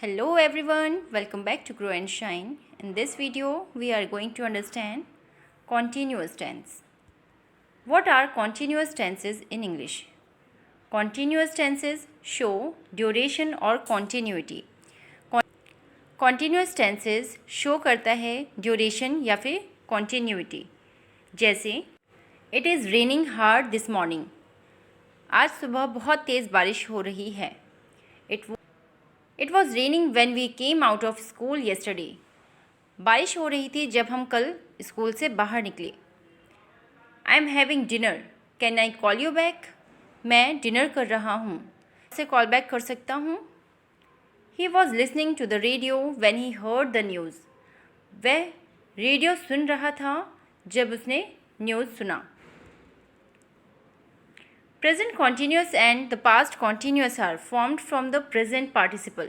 Hello everyone, welcome back to Grow and Shine. In this video, we are going to understand continuous tense. What are continuous tenses in English? Continuous tenses show duration or continuity. Continuous tenses show करता है duration या फिर continuity. जैसे It is raining hard this morning. आज सुबह बहुत तेज़ बारिश हो रही है. It was raining when we came out of school yesterday. बारिश हो रही थी जब हम कल स्कूल से बाहर निकले. I am having dinner. Can I call you back? मैं डिनर कर रहा हूँ. से कॉल बैक कर सकता हूँ. He was listening to the radio when he heard the news. वह रेडियो सुन रहा था जब उसने न्यूज़ सुना. Present continuous and the past continuous are formed from the present participle.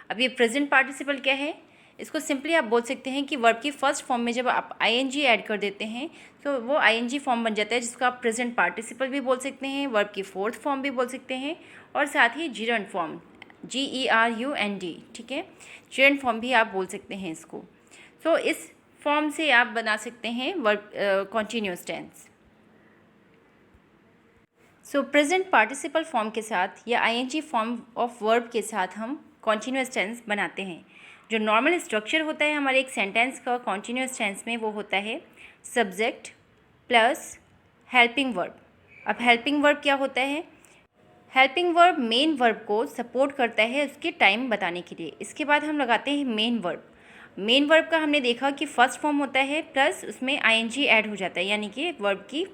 अब ये present participle क्या है? इसको सिंपली आप बोल सकते हैं कि वर्ब की फर्स्ट फॉर्म में जब आप ing ऐड कर देते हैं तो वो ing फॉर्म बन जाता है, जिसको आप प्रेजेंट पार्टिसिपल भी बोल सकते हैं, वर्ब की फोर्थ फॉर्म भी बोल सकते हैं और साथ ही जिरंड फॉर्म GERUND, ठीक है, जिरंड फॉर्म भी आप बोल सकते हैं इसको. सो इस फॉर्म से आप बना सकते हैं verb continuous tense. So present participle form के साथ या ing फॉर्म ऑफ वर्ब के साथ हम कॉन्टीन्यूअस टेंस बनाते हैं. जो नॉर्मल स्ट्रक्चर होता है हमारे एक सेंटेंस का कॉन्टीन्यूअस टेंस में, वो होता है सब्जेक्ट प्लस हेल्पिंग वर्ब. अब हेल्पिंग वर्ब क्या होता है? हेल्पिंग वर्ब मेन वर्ब को सपोर्ट करता है उसके टाइम बताने के लिए. इसके बाद हम लगाते हैं मेन वर्ब. मेन वर्ब का हमने देखा कि फर्स्ट फॉर्म होता है प्लस उसमें ing ऐड हो जाता है, यानी कि वर्ब की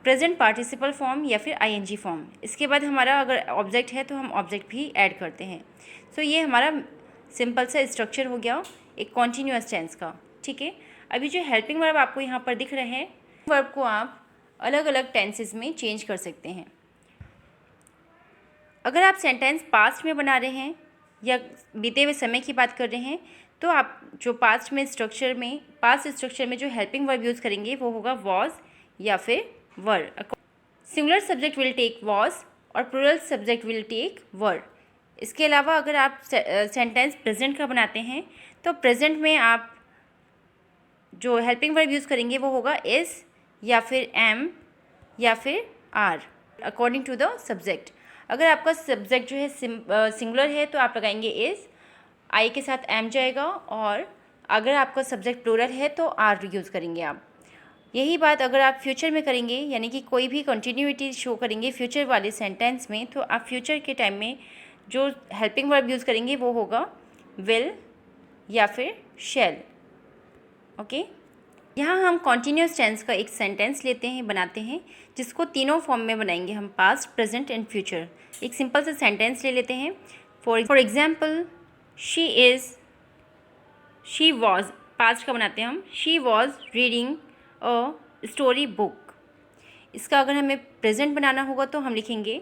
प्रेजेंट पार्टिसिपल फॉर्म या फिर ing फॉर्म. इसके बाद हमारा अगर ऑब्जेक्ट है तो हम ऑब्जेक्ट भी ऐड करते हैं. सो ये हमारा सिंपल सा स्ट्रक्चर हो गया एक कॉन्टीन्यूअस टेंस का, ठीक है. अभी जो हेल्पिंग वर्ब आपको यहाँ पर दिख रहे हैं, वर्ब को आप अलग अलग टेंसेस में चेंज कर सकते हैं. अगर आप सेंटेंस पास्ट में बना रहे हैं या बीते हुए समय की बात कर रहे हैं तो आप जो पास्ट स्ट्रक्चर में जो हेल्पिंग वर्ब यूज़ करेंगे वो होगा वॉज या फिर were. Singular subject will take was और plural subject will take were. इसके अलावा अगर आप सेंटेंस प्रेजेंट का बनाते हैं तो प्रेजेंट में आप जो हेल्पिंग वर्ब यूज़ करेंगे वो होगा इज़ या फिर एम या फिर are according to the subject. अगर आपका सब्जेक्ट जो है सिंगुलर है तो आप लगाएंगे इज़, आई के साथ एम जाएगा, और अगर आपका सब्जेक्ट प्लूरल है तो आर यूज़ करेंगे आप. यही बात अगर आप फ्यूचर में करेंगे, यानी कि कोई भी कंटिन्यूटी शो करेंगे फ्यूचर वाले सेंटेंस में, तो आप फ्यूचर के टाइम में जो हेल्पिंग वर्ब यूज़ करेंगे वो होगा विल या फिर शैल. ओके, यहाँ हम कॉन्टीन्यूअस टेंस का एक सेंटेंस लेते हैं, बनाते हैं, जिसको तीनों फॉर्म में बनाएंगे हम, पास्ट, प्रेजेंट एंड फ्यूचर. एक सिंपल सा सेंटेंस ले लेते हैं. For example, she was, past का बनाते हैं हम, she was reading a story book. इसका अगर हमें प्रेजेंट बनाना होगा तो हम लिखेंगे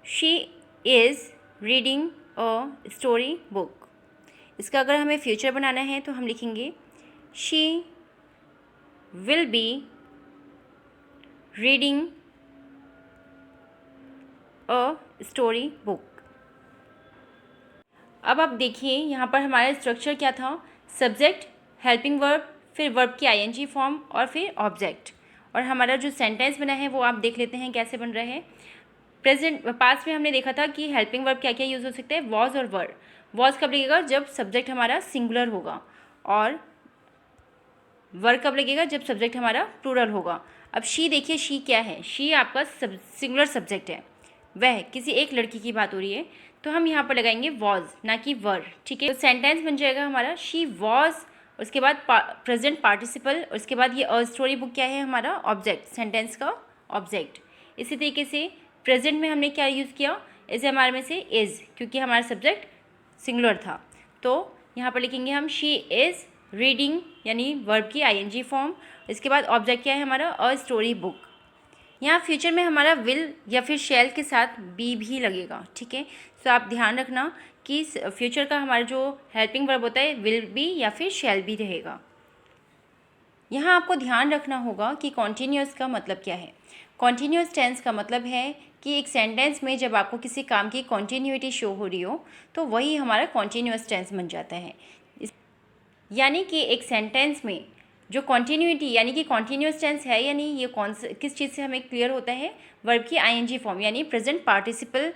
she is reading a story book. इसका अगर हमें फ्यूचर बनाना है तो हम लिखेंगे she will be reading a story book. अब आप देखिए यहाँ पर हमारा स्ट्रक्चर क्या था, सब्जेक्ट, हेल्पिंग वर्ब, फिर वर्ब की ing फॉर्म और फिर ऑब्जेक्ट. और हमारा जो सेंटेंस बना है वो आप देख लेते हैं कैसे बन रहा है. प्रेजेंट पास्ट में हमने देखा था कि हेल्पिंग वर्ब क्या क्या यूज़ हो सकता है, वॉज और वर. वॉज कब लगेगा? जब सब्जेक्ट हमारा सिंगुलर होगा, और वर कब लगेगा? जब सब्जेक्ट हमारा प्लूरल होगा. अब शी देखिए, शी क्या है? शी आपका सिंगुलर सब्जेक्ट है, वह किसी एक लड़की की बात हो रही है, तो हम यहाँ पर लगाएंगे वॉज ना कि वर, ठीक है. तो सेंटेंस बन जाएगा हमारा शी वॉज, उसके बाद प्रेजेंट पार्टिसिपल, उसके बाद ये अ स्टोरी बुक क्या है? हमारा ऑब्जेक्ट, सेंटेंस का ऑब्जेक्ट. इसी तरीके से प्रेजेंट में हमने क्या यूज़ किया? इस हमारे में से इज़, क्योंकि हमारा सब्जेक्ट सिंगुलर था, तो यहाँ पर लिखेंगे हम शी इज़ रीडिंग, यानी वर्ब की ing फॉर्म. इसके बाद ऑब्जेक्ट क्या है हमारा? A story book. यहाँ फ्यूचर में हमारा विल या फिर शैल के साथ बी भी लगेगा, ठीक है. सो आप ध्यान रखना कि फ्यूचर का हमारा जो हेल्पिंग वर्ब होता है विल बी या फिर शैल भी रहेगा. यहाँ आपको ध्यान रखना होगा कि कॉन्टीन्यूअस का मतलब क्या है. कॉन्टीन्यूअस टेंस का मतलब है कि एक सेंटेंस में जब आपको किसी काम की कॉन्टीन्यूटी शो हो रही हो तो वही हमारा कॉन्टीन्यूअस टेंस बन जाता है। यानी कि एक सेंटेंस में जो कॉन्टीन्यूटी यानी कि कॉन्टीन्यूअस टेंस है यानी ये किस चीज़ से हमें क्लियर होता है, वर्ब की आईएनजी फॉर्म यानी प्रेजेंट पार्टिसिपल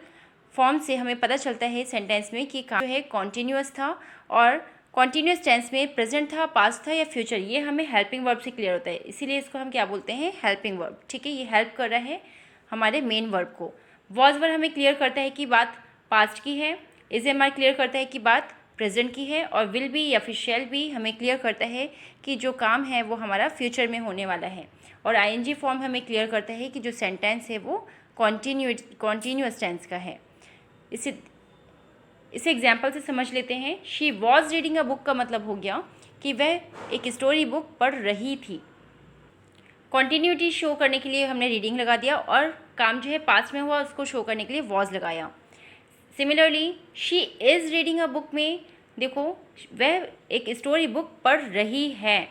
फॉर्म से हमें पता चलता है सेंटेंस में कि काम जो है कॉन्टीन्यूअस था और कॉन्टीन्यूअस टेंस में प्रेजेंट था, पास्ट था या फ्यूचर, ये हमें हेल्पिंग वर्ब से क्लियर होता है, इसीलिए इसको हम क्या बोलते हैं, हेल्पिंग वर्ब। ठीक है, ये हेल्प कर रहा है हमारे मेन वर्ब को। वॉज वर्ब हमें क्लियर करता है कि बात पास्ट की है, इज एम आर क्लियर करता है कि बात प्रेजेंट की है, और विल बी या फिर शैल बी हमें क्लियर करता है कि जो काम है वो हमारा फ्यूचर में होने वाला है, और आईएनजी फॉर्म हमें क्लियर करता है कि जो सेंटेंस है वो कॉन्टीन्यूअस टेंस का है। इसे एग्जाम्पल से समझ लेते हैं। She was reading a book का मतलब हो गया कि वह एक स्टोरी बुक पढ़ रही थी। कॉन्टीन्यूटी शो करने के लिए हमने रीडिंग लगा दिया, और काम जो है पास्ट में हुआ उसको शो करने के लिए वॉज लगाया। Similarly she is reading a book में देखो वह एक स्टोरी बुक पढ़ रही है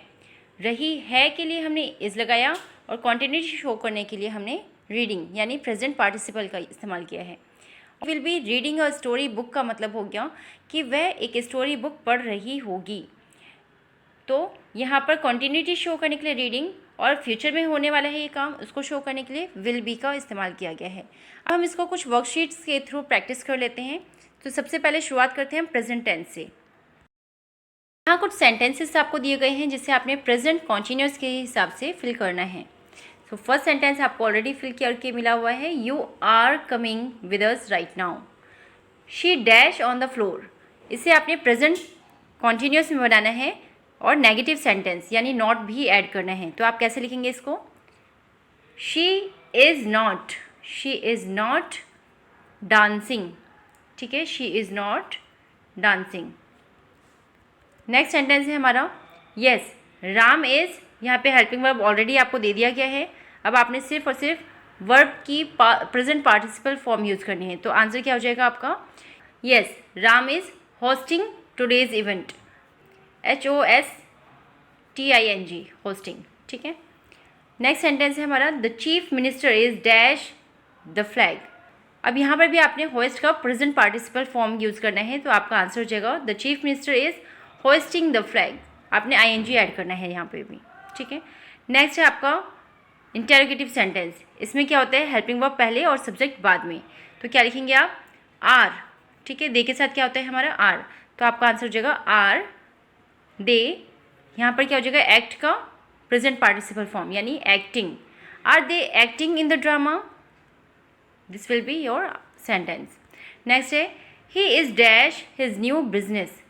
के लिए हमने इज़ लगाया, और कॉन्टीन्यूटी शो करने के लिए हमने रीडिंग यानी प्रेजेंट पार्टिसिपल का इस्तेमाल किया है। Will be reading a story book का मतलब हो गया कि वह एक स्टोरी बुक पढ़ रही होगी। तो यहाँ पर कॉन्टीन्यूटी शो करने के लिए रीडिंग, और फ्यूचर में होने वाला है ये काम, उसको शो करने के लिए विल बी का इस्तेमाल किया गया है। अब हम इसको कुछ वर्कशीट्स के थ्रू प्रैक्टिस कर लेते हैं। तो सबसे पहले शुरुआत करते हैं प्रेजेंट टेंस से। यहाँ कुछ सेंटेंसेस आपको दिए गए हैं जिसे आपने प्रेजेंट कॉन्टीन्यूअस के हिसाब से फिल करना है। तो फर्स्ट सेंटेंस आपको ऑलरेडी फिल करके मिला हुआ है, you are coming with us right now. She dash on the floor, इसे आपने प्रेजेंट कॉन्टीन्यूअस में बनाना है, और नेगेटिव सेंटेंस यानी नॉट भी ऐड करना है। तो आप कैसे लिखेंगे इसको, शी इज़ नॉट डांसिंग। ठीक है, she is not dancing. Next sentence है हमारा, यस राम इज़, यहाँ पे हेल्पिंग वर्ब ऑलरेडी आपको दे दिया गया है। अब आपने सिर्फ और सिर्फ वर्ब की प्रेजेंट पार्टिसिपल फॉर्म यूज़ करनी है। तो आंसर क्या हो जाएगा आपका, yes Ram is hosting today's event, HOSTING hosting. ठीक है, नेक्स्ट सेंटेंस है हमारा, the chief minister is dash the flag. अब यहाँ पर भी आपने होस्ट का प्रेजेंट पार्टिसिपल फॉर्म यूज़ करना है, तो आपका आंसर हो जाएगा the chief minister is hosting the flag. आपने ING ऐड करना है यहाँ पे भी। ठीक है, नेक्स्ट है आपका इंटेरोगेटिव सेंटेंस। इसमें क्या होता है, हेल्पिंग वर्ब पहले और सब्जेक्ट बाद में। तो क्या लिखेंगे आप, आर। ठीक है, दे के साथ क्या होता है हमारा, आर। तो आपका आंसर हो जाएगा आर दे। यहाँ पर क्या हो जाएगा, एक्ट का प्रेजेंट पार्टिसिपल फॉर्म यानी acting. Are they acting in the drama, this will be your sentence. Next है, he is dash his new business.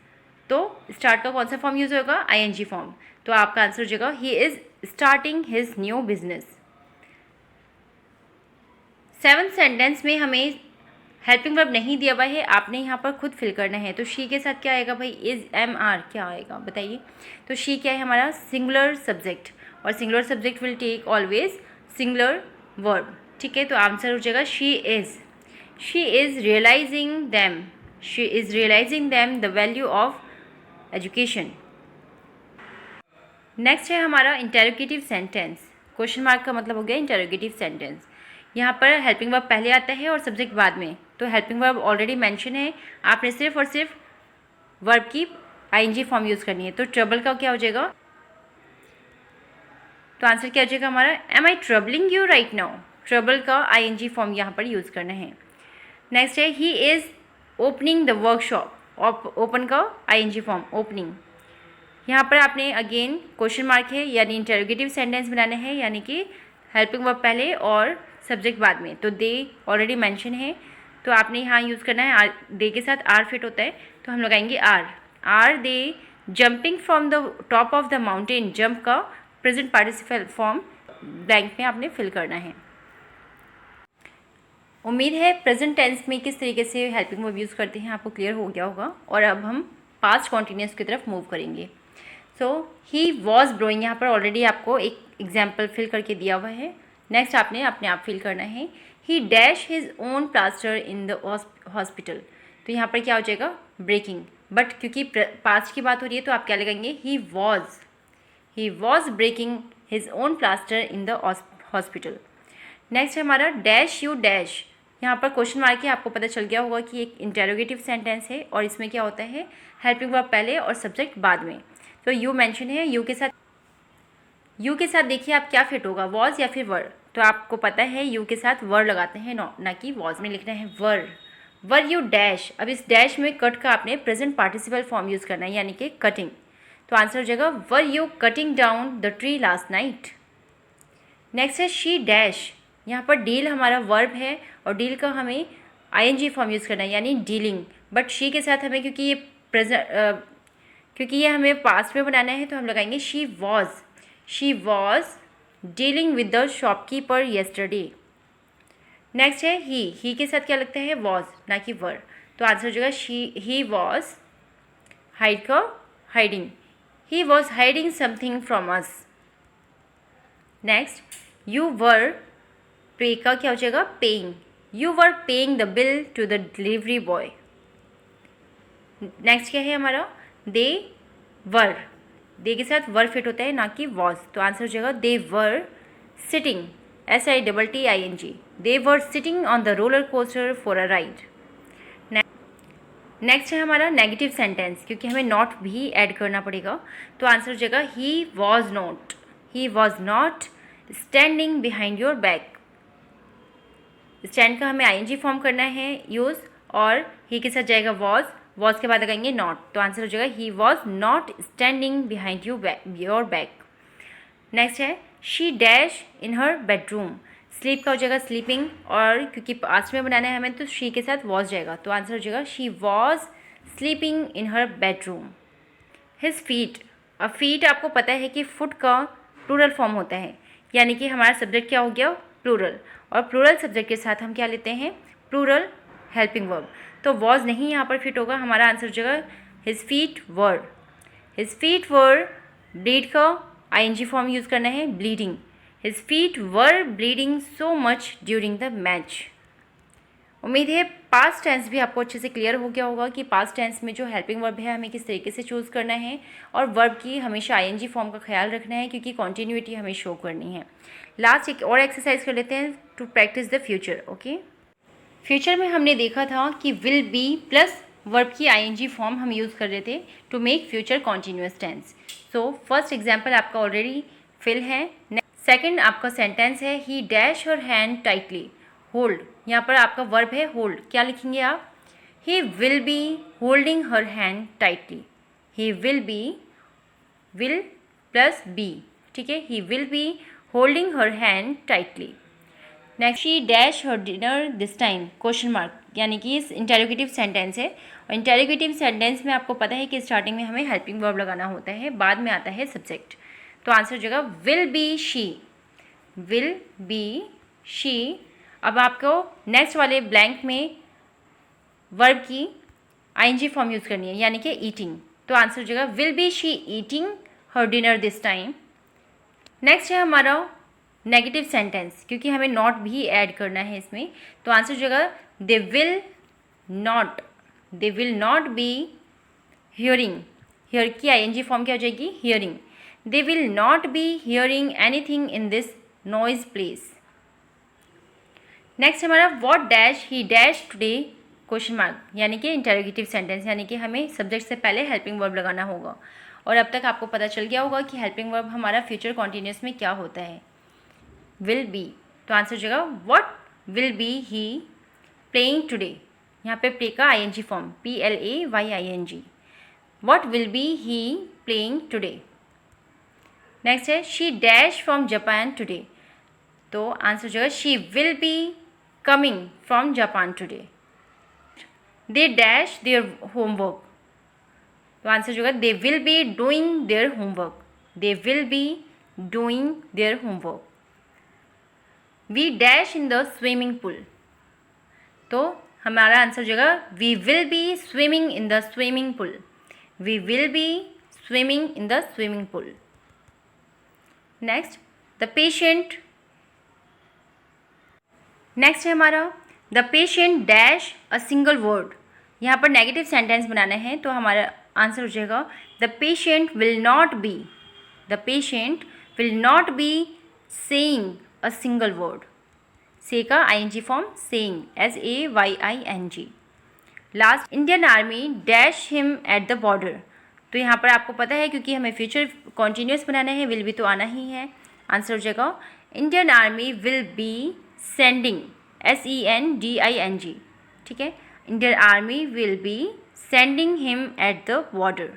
तो स्टार्ट का कौन सा फॉर्म यूज होगा, ING फॉर्म। तो आपका आंसर हो जाएगा he is starting his new business. Seventh sentence में हमें हेल्पिंग वर्ब नहीं दिया हुआ है, आपने यहाँ पर खुद फिल करना है। तो शी के साथ क्या आएगा भाई, इज MR क्या आएगा बताइए। तो शी क्या है हमारा, सिंगुलर सब्जेक्ट, और singular subject will take always singular verb. ठीक है, तो आंसर हो जाएगा she is realising them the value of education. Next है हमारा इंटेरोगेटिव सेंटेंस। क्वेश्चन मार्क का मतलब हो गया इंटेरोगेटिव सेंटेंस। यहाँ पर हेल्पिंग वर्ब पहले आता है और सब्जेक्ट बाद में। तो हेल्पिंग वर्ब ऑलरेडी मेंशन है, आपने सिर्फ और सिर्फ वर्ब की ING फॉर्म यूज़ करनी है। तो ट्रबल का क्या हो जाएगा, तो आंसर क्या हो जाएगा हमारा, am I troubling you right now. Trouble का ING फॉर्म यहाँ पर यूज़ करना है। नेक्स्ट है, he is opening the workshop, open का ING फॉर्म ओपनिंग। यहाँ पर आपने अगेन क्वेश्चन मार्क है यानी इंटेरोगेटिव सेंटेंस बनाना है, यानी कि हेल्पिंग वर्ब पहले और सब्जेक्ट बाद में। तो दे ऑलरेडी मेंशन है, तो आपने यहाँ यूज़ करना है, दे के साथ आर फिट होता है, तो हम लगाएंगे are they jumping from the top of the mountain. Jump का प्रेजेंट पार्टिसिपल फॉर्म ब्लैंक में आपने फिल करना है। उम्मीद है प्रेजेंट टेंस में किस तरीके से हेल्पिंग वर्ब यूज़ करते हैं आपको क्लियर हो गया होगा। और अब हम पास्ट कॉन्टिन्यूअस की तरफ मूव करेंगे। सो ही वॉज ग्रोइंग, यहाँ पर ऑलरेडी आपको एक एग्जाम्पल फिल करके दिया हुआ है। नेक्स्ट आपने अपने आप फिल करना है, he dash his own plaster in the hospital. तो यहाँ पर क्या हो जाएगा, ब्रेकिंग, बट क्योंकि पास्ट की बात हो रही है तो आप क्या लगाएंगे, he was breaking his own plaster in the hospital. Next है हमारा डैश यू डैश। यहाँ पर क्वेश्चन मार्क है, आपको पता चल गया होगा कि एक इंटेरोगेटिव सेंटेंस है और इसमें क्या होता है, हेल्पिंग वर्ब पहले और सब्जेक्ट बाद में। तो यू मेंशन है, यू के साथ देखिए आप क्या फिट होगा, वॉज या फिर वर। तो आपको पता है यू के साथ वर लगाते हैं, ना कि वॉज में लिखना है वर यू डैश। अब इस डैश में कट का आपने प्रेजेंट पार्टिसिपल फॉर्म यूज़ करना है, यानी कि कटिंग। तो आंसर हो जाएगा were you cutting down the tree last night. Next है शी डैश। यहाँ पर डील हमारा वर्ब है और डील का हमें आईएनजी फॉर्म यूज़ करना है, यानी डीलिंग। बट शी के साथ हमें क्योंकि ये हमें पास्ट में बनाना है तो हम लगाएंगे she was dealing with the shopkeeper yesterday. Next है ही के साथ क्या लगता है, वॉज ना कि वर। तो आंसर हो जाएगा he was hiding, he was hiding something from us. Next you were, pay का क्या हो जाएगा, paying, you were paying the bill to the delivery boy. Next क्या है हमारा, दे वर, दे के साथ वर फिट होता है ना कि वॉज। तो आंसर हो जाएगा they were sitting, SITTING, they were sitting on the roller coaster for a ride. Next है हमारा नेगेटिव सेंटेंस, क्योंकि हमें नॉट भी ऐड करना पड़ेगा। तो आंसर हो जाएगा he was not standing behind your back. Stand का हमें ING फॉर्म करना है यूज़, और ही के साथ जाएगा वॉज के बाद लगाएंगे नॉट। तो आंसर हो जाएगा he was not standing behind your back. Next है she dash in her bedroom. Sleep का हो जाएगा स्लीपिंग, और क्योंकि पास्ट में बनाना है हमें तो शी के साथ वॉज जाएगा। तो आंसर हो जाएगा she was sleeping in her bedroom. His feet, अब फीट आपको पता है कि फुट का प्लूरल फॉर्म होता है, यानी कि हमारा सब्जेक्ट क्या हो गया, प्लूरल। और प्लूरल सब्जेक्ट के साथ हम क्या लेते हैं, प्लूरल हेल्पिंग वर्ब। तो वॉज नहीं यहाँ पर फिट होगा, हमारा आंसर हो जाएगा हिज फीट वर, ब्लीड का ING फॉर्म यूज़ करना है, bleeding, his feet were bleeding so much during the match. उम्मीद है पास्ट टेंस भी आपको अच्छे से क्लियर हो गया होगा कि पास्ट टेंस में जो हेल्पिंग वर्ब है हमें किस तरीके से चूज़ करना है, और वर्ब की हमेशा ING फॉर्म का ख्याल रखना है, क्योंकि कॉन्टीन्यूटी हमें शो करनी है। लास्ट एक और एक्सरसाइज कर लेते हैं to practise the future. Okay, future में हमने देखा था कि विल बी प्लस वर्ब की ING फॉर्म हम यूज़ कर रहे थे to make future continuous tense. So first example आपका ऑलरेडी फिल है। सेकेंड आपका सेंटेंस है he dash her hand tightly, hold, यहाँ पर आपका वर्ब है होल्ड, क्या लिखेंगे आप, he will be holding her hand tightly, he will plus be, ठीक है, ही will be holding her hand tightly. Next she dash her dinner this time, question mark, यानी कि इस इंटेरोगेटिव सेंटेंस है, और इंटेरोगेटिव सेंटेंस में आपको पता है कि स्टार्टिंग में हमें हेल्पिंग वर्ब लगाना होता है, बाद में आता है सब्जेक्ट। तो आंसर हो जाएगा विल बी शी। अब आपको नेक्स्ट वाले ब्लैंक में वर्ब की ING फॉर्म यूज़ करनी है, यानी कि ईटिंग। तो आंसर हो जाएगा will be she eating her dinner this time. Next है हमारा नेगेटिव सेंटेंस, क्योंकि हमें नॉट भी ऐड करना है इसमें। तो आंसर हो जाएगा they will not be hearing, hear की ING फॉर्म क्या हो जाएगी, hearing, they will not be hearing anything in this noise place. Next हमारा what dash he dash today, question mark, यानी कि इंटेरोगेटिव सेंटेंस, यानी कि हमें सब्जेक्ट से पहले हेल्पिंग वर्ब लगाना होगा। और अब तक आपको पता चल गया होगा कि हेल्पिंग वर्ब हमारा फ्यूचर कॉन्टीन्यूअस में क्या होता है, विल बी। तो आंसर हो जाएगा what will be he playing today, यहाँ पे प्ले का ING form PLAYING, what will be he playing today. Next है she dash from Japan today, तो आंसर हो जाएगा she will be coming from Japan today. They dash their homework, तो answer हो जाएगा they will be doing their homework. We dash in the swimming pool, तो हमारा answer हो जाएगा we will be swimming in the swimming pool. Next the patient, next है हमारा the patient dash a single word, यहाँ पर negative sentence बनाना है। तो हमारा आंसर हो जाएगा the patient will not be saying a single word. Say का ING form saying, SAYING। Last, Indian army dash him at the border. तो यहाँ पर आपको पता है क्योंकि हमें फ्यूचर कॉन्टीन्यूस बनाना है, विल भी तो आना ही है। आंसर हो जाएगा Indian army will be sending, SENDING। ठीक है, Indian army will be sending him at the border.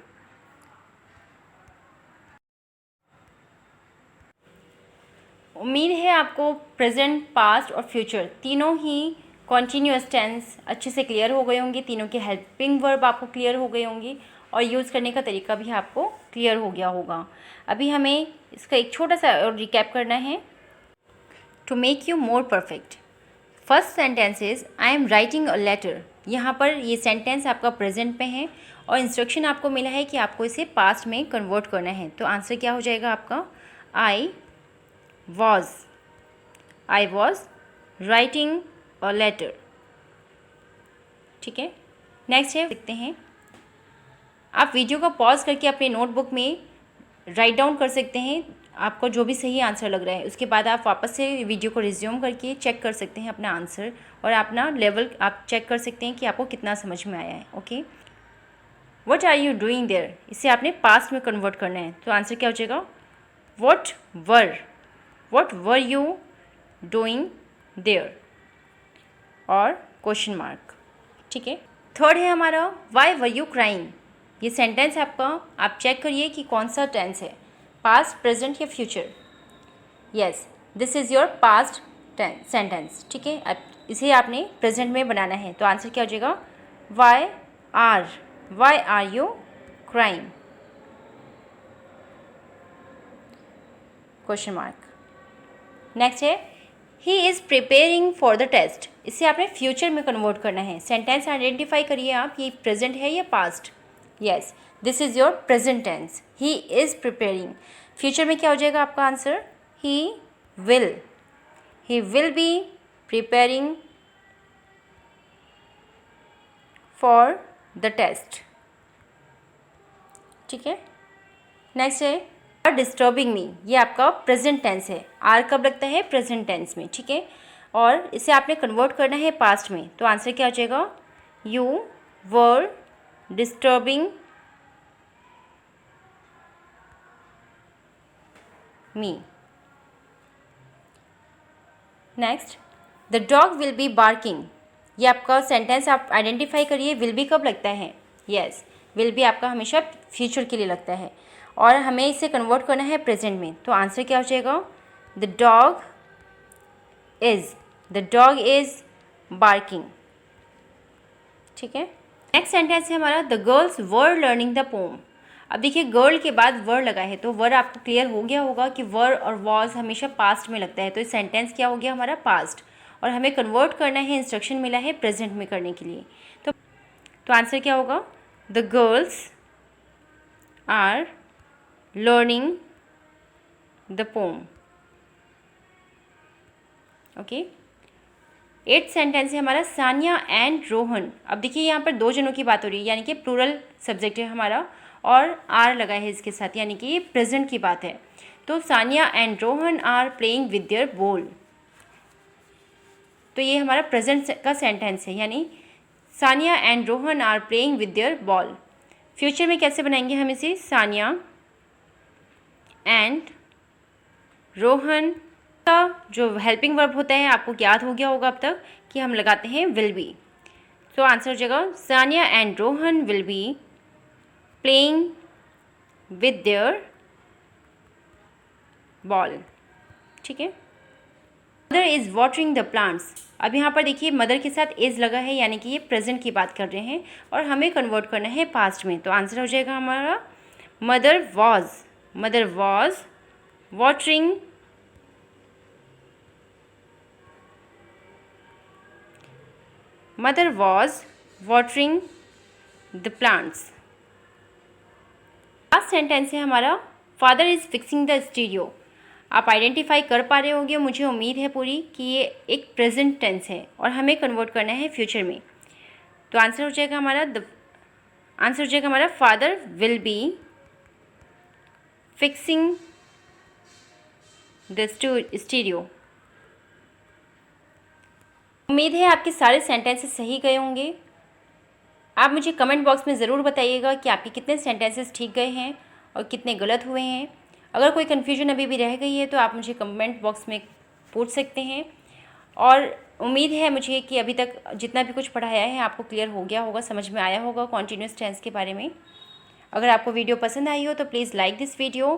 उम्मीद है आपको प्रेजेंट, पास्ट और फ्यूचर तीनों ही कॉन्टीन्यूअस टेंस अच्छे से क्लियर हो गए होंगे, तीनों के हेल्पिंग वर्ब आपको क्लियर हो गए होंगी और यूज़ करने का तरीका भी आपको क्लियर हो गया होगा। अभी हमें इसका एक छोटा सा और रिकैप करना है। To make you more perfect, first sentence is I am writing a letter. यहाँ पर ये सेंटेंस आपका प्रेजेंट में है और इंस्ट्रक्शन आपको मिला है कि आपको इसे पास्ट में कन्वर्ट करना है। तो आंसर क्या हो जाएगा आपका, I was writing a letter. ठीक है, नेक्स्ट है, देखते हैं। आप वीडियो को पॉज करके अपने नोटबुक में राइट डाउन कर सकते हैं आपको जो भी सही आंसर लग रहा है। उसके बाद आप वापस से वीडियो को रिज्यूम करके चेक कर सकते हैं अपना आंसर और अपना लेवल आप चेक कर सकते हैं कि आपको कितना समझ में आया है। Okay, what are you doing there, इसे आपने पास्ट में कन्वर्ट करना है। तो आंसर क्या हो जाएगा, what were you doing there और क्वेश्चन मार्क। ठीक है, थर्ड है हमारा वाई वर यू क्राइंग। ये सेंटेंस आपका, आप चेक करिए कि कौन सा टेंस है, पास्ट, प्रेजेंट या future. Yes, this is your past sentence. ठीक है, अब इसे आपने प्रेजेंट में बनाना है। तो आंसर क्या हो जाएगा, why are you crying, question mark. Next है he is preparing for the test. इसे आपने फ्यूचर में कन्वर्ट करना है। सेंटेंस आइडेंटिफाई करिए आप, ये प्रेजेंट है या past. Yes, this is your present tense, he is preparing. Future में क्या हो जाएगा आपका answer, he will be preparing for the test. ठीक है, नेक्स्ट है आर डिस्टर्बिंग मी। ये आपका प्रेजेंट टेंस है, आर कब लगता है, प्रेजेंट टेंस में। ठीक है, और इसे आपने कन्वर्ट करना है पास्ट में। तो आंसर क्या हो जाएगा, you were disturbing me. Next, the dog will be barking. ये आपका सेंटेंस आप आइडेंटिफाई करिए, विल बी कब लगता है। यस, विल बी आपका हमेशा फ्यूचर के लिए लगता है और हमें इसे कन्वर्ट करना है प्रेजेंट में। तो आंसर क्या हो जाएगा, द डॉग इज बार्किंग। ठीक है, नेक्स्ट सेंटेंस है हमारा the girls were learning the pome. अब देखिए, गर्ल के बाद वर लगा है तो वर आपको क्लियर हो गया होगा कि वर और वॉज हमेशा पास्ट में लगता है। तो इस सेंटेंस क्या हो गया हमारा, पास्ट, और हमें कन्वर्ट करना है, इंस्ट्रक्शन मिला है प्रेजेंट में करने के लिए। तो आंसर क्या होगा, the girls are learning the poem. Okay, 8th sentence है हमारा सानिया एंड रोहन। अब देखिए यहाँ पर दो जनों की बात हो रही है, यानी कि प्लूरल सब्जेक्ट है हमारा और आर लगा है इसके साथ, यानी कि ये प्रेजेंट की बात है। तो Sania and Rohan are playing with their ball. तो ये हमारा प्रेजेंट का सेंटेंस है, यानी Sania and Rohan are playing with their ball. Future में कैसे बनाएंगे हम इसे, सानिया एंड रोहन का जो हेल्पिंग वर्ब होता है आपको याद हो गया होगा अब तक कि हम लगाते हैं विल बी। तो आंसर हो जाएगा Sania and Rohan will be playing with their ball. ठीक है, mother is watering the plants. अब यहाँ पर देखिए मदर के साथ इज़ लगा है, यानी कि ये प्रेजेंट की बात कर रहे हैं और हमें कन्वर्ट करना है पास्ट में। तो आंसर हो जाएगा हमारा mother was watering the plants. Last sentence है हमारा father is fixing the stereo. आप आइडेंटिफाई कर पा रहे होंगे, मुझे उम्मीद है पूरी, कि ये एक प्रेजेंट टेंस है और हमें कन्वर्ट करना है फ्यूचर में। तो आंसर हो जाएगा हमारा father will be fixing the stereo. उम्मीद है आपके सारे सेंटेंसेस सही गए होंगे। आप मुझे कमेंट बॉक्स में ज़रूर बताइएगा कि आपके कितने सेंटेंसेस ठीक गए हैं और कितने गलत हुए हैं। अगर कोई कन्फ्यूजन अभी भी रह गई है तो आप मुझे कमेंट बॉक्स में पूछ सकते हैं। और उम्मीद है मुझे कि अभी तक जितना भी कुछ पढ़ाया है आपको क्लियर हो गया होगा, समझ में आया होगा कॉन्टीन्यूअस टेंस के बारे में। अगर आपको वीडियो पसंद आई हो तो प्लीज़ लाइक दिस वीडियो।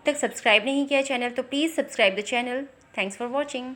तक सब्सक्राइब नहीं किया चैनल तो please subscribe the channel. Thanks for watching.